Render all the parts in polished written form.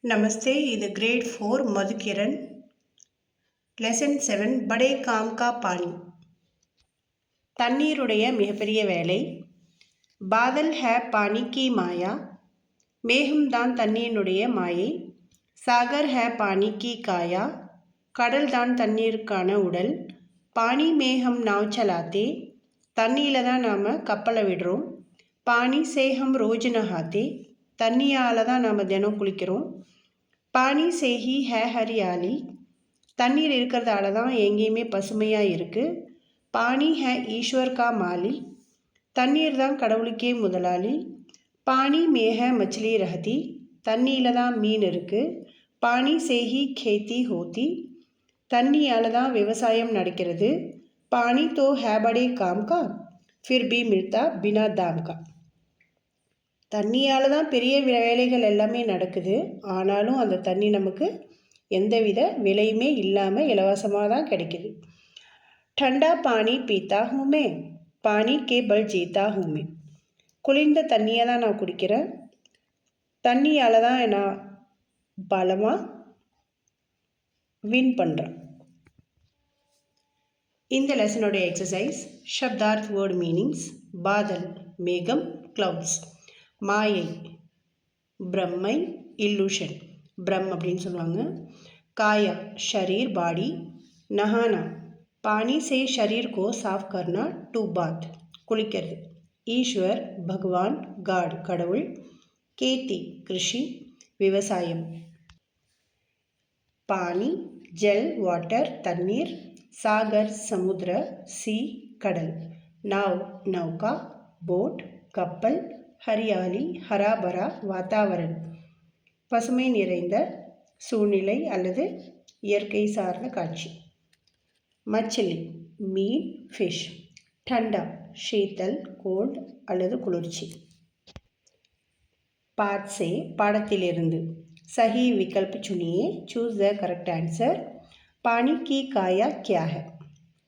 नमस्ते இது great 4 மதுக்கிரண் lesson 7 Bade com கா பானி. தண்ணீருடைய மிகப்பெரிய வேலை. பாதல் ஹே பானி கி மாயா, மேகம்தான் தண்ணீருடைய மாயை. சாகர் ஹே பானி கி காயா, கடல் தான் தண்ணீருக்கான உடல். பானி மேகம் நாவ் சலாத்தே, தண்ணியில் தான் நாம் கப்பலை விடுறோம். பானி சேகம் ரோஜ் நஹாத்தே, தண்ணியால் தான் நாம் தினம் குளிக்கிறோம். பானி சேஹி ஹே ஹரியாலி, தண்ணீர் இருக்கிறதால தான் எங்கேயுமே பசுமையாக இருக்குது. பானி ஹே ஈஸ்வர் கா மாலி, தண்ணீர் தான் கடவுளுக்கே முதலாளி. பானி மேஹ மச்லி ரஹதி, தண்ணியில் தான் மீன் இருக்குது. பானி சேஹி கேத்தி ஹோத்தி, தண்ணியால் தான் விவசாயம் நடக்கிறது. பானி தோ ஹே படே காம் கா, ஃபிர் பி மில்தா பினா தாம் கா, தண்ணியால் தான் பெரிய வேலைகள் எல்லாமே நடக்குது. ஆனாலும் அந்த தண்ணி நமக்கு எந்தவித விலையுமே இல்லாமல் இலவசமாக தான் கிடைக்குது. ठंडा पानी पीता हूँ मैं, पानी के बल जीता हूँ मैं, குளிர்ந்த தண்ணியை தான் நான் குடிக்கிறேன். தண்ணியால் தான் நான் பலமாக வின் பண்ணுறேன். இந்த லெசனுடைய எக்ஸசைஸ் ஷப்தார்த் வேர்ட் மீனிங்ஸ். பாதல் மேகம் கிளவுட்ஸ், மாயை பிரம்மை இல்லூஷன் பிரம் அப்படின்னு சொல்லுவாங்க. காயா ஷரீர் பாடி. நஹானா பானி சே ஷரீர் கோ சாஃப் கர்னா டு பாத் குளிக்கிறது. ஈஸ்வர் பகவான் காட் கடவுள். கேத்தி கிருஷி விவசாயம். பானி ஜல் வாட்டர் தண்ணீர். சாகர் சமுத்திர சி கடல். நாவ் நௌகா போட் கப்பல். ஹரியாலி ஹராபரா வாத்தாவரன் பசுமை நிறைந்த சூழ்நிலை அல்லது இயற்கை சார்ந்த காட்சி. மச்சலி மீன் ஃபிஷ். டண்டா ஷீத்தல் கோல்ட் அல்லது குளிர்ச்சி. பாட்ஸே பாடத்திலிருந்து. சஹி Vikalp சுனியே, choose the correct answer. பானி கி காயா கியா ஹை,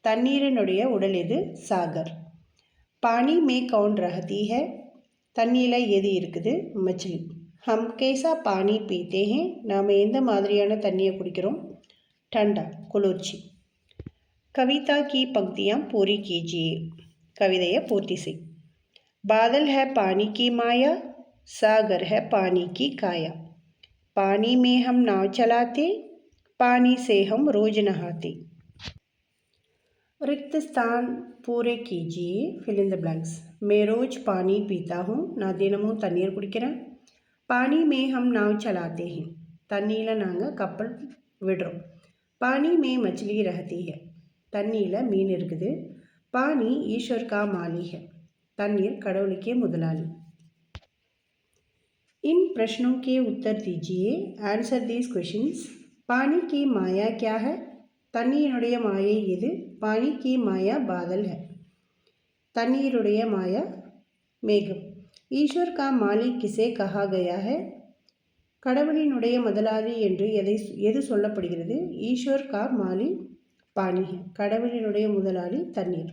தண்ணீரினுடைய உடல் எது? சாகர். பானி மே கவுன் ரஹதி ஹை, தண்ணியில் எது இருக்குது? மச்லி. ஹம் கேசா பானி பீத்தே ஹே, நாம் எந்த மாதிரியான தண்ணியை குடிக்கிறோம்? டண்டா குளிர்ச்சி. கவிதா கி பக்தியாம் பூரி கீஜியே, கவிதையை பூர்த்தி செய். பாதல் ஹே பானி கி மாயா, சாகர் ஹே பானி கி காயா. पानी में हम नाव चलाते, पानी से हम रोज नहाते. रिक्त स्थान पूरे कीजिए, फिल इन द ब्लैंक्स. मैं रोज पानी पीता हूँ, நான் தினமும் தண்ணீர் குடிக்கிறேன். पानी में हम नाव चलाते हैं, தண்ணியில் நாங்கள் கப்பல் விடுறோம். पानी में मछली रहती है, தண்ணியில் மீன் இருக்குது. पानी ईश्वर का माली है, தண்ணீர் கடவுளுக்கே முதலாளி. इन प्रश्नों के उत्तर दीजिए. Answer these questions. पानी की माया क्या है? தண்ணீருடைய மாயை எது? पानी की माया बादल है, தண்ணீருடைய மாயா மேகம். ईश्वर का मालिक किसे कहा गया है? கடவுளினுடைய முதலாளி என்று எது சொல்லப்படுகிறது? ईश्वर का मालिक पानी है, கடவுளினுடைய முதலாளி தண்ணீர்.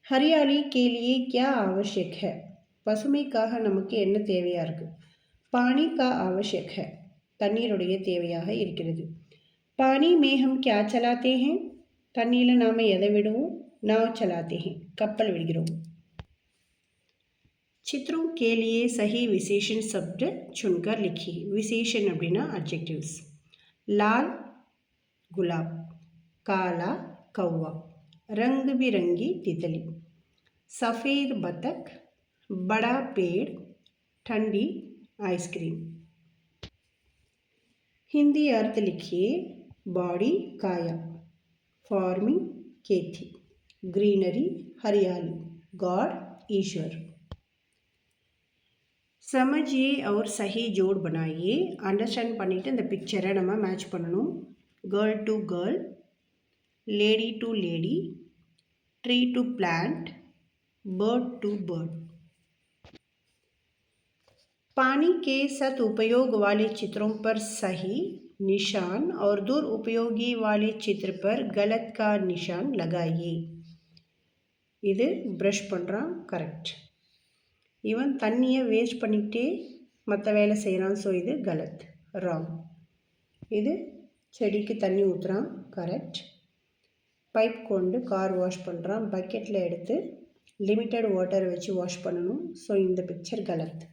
हरियाली के लिए क्या आवश्यक है? பசுமைக்காக நமக்கு என்ன தேவையாக இருக்குது? पानी का आवश्यक है, தண்ணீருடைய தேவையாக இருக்கிறது. पानी में हम क्या चलाते हैं? தண்ணியில் நாம் எதை விடுவோம்? नाव चलाते हैं, கப்பல் விடுகிறோம். चित्रों के लिए सही विशेषण शब्द चुनकर लिखिए. विशेषण அப்படின்னா adjectives. लाल गुलाब, काला कौवा, रंग बिरंगी तितली, सफ़ेद बतख, बड़ा पेड़, ठंडी आइसक्रीम. हिंदी अर्थ लिखिए. बॉडी काया, फार्मिंग खेती, ग्रीनरी हरियाली, गॉड ईश्वर. समझिए और सही जोड़ बनाइए. अंडरस्टैंड பண்ணிட்டு இந்த பிக்சரை நம்ம மேட்ச் பண்ணணும். Girl to girl, lady to lady, tree to plant, bird to bird. पानी के सदुपयोग वाले चित्रों पर सही निशान और दुरुपयोगी वाले चित्र पर गलत का निशान लगाइए. இது ப்ரஷ் பண்ணுறான், கரெக்ட். இவன் தண்ணியை வேஸ்ட் பண்ணிக்கிட்டே மற்ற வேலை செய்கிறான், ஸோ இது கலத். ராங். இது செடிக்கு தண்ணி ஊற்றுறான், கரெக்ட். பைப் கொண்டு கார் வாஷ் பண்ணுறான், பக்கெட்டில் எடுத்து லிமிட்டட் வாட்டர் வச்சு வாஷ் பண்ணணும். ஸோ இந்த பிக்சர் கலத்.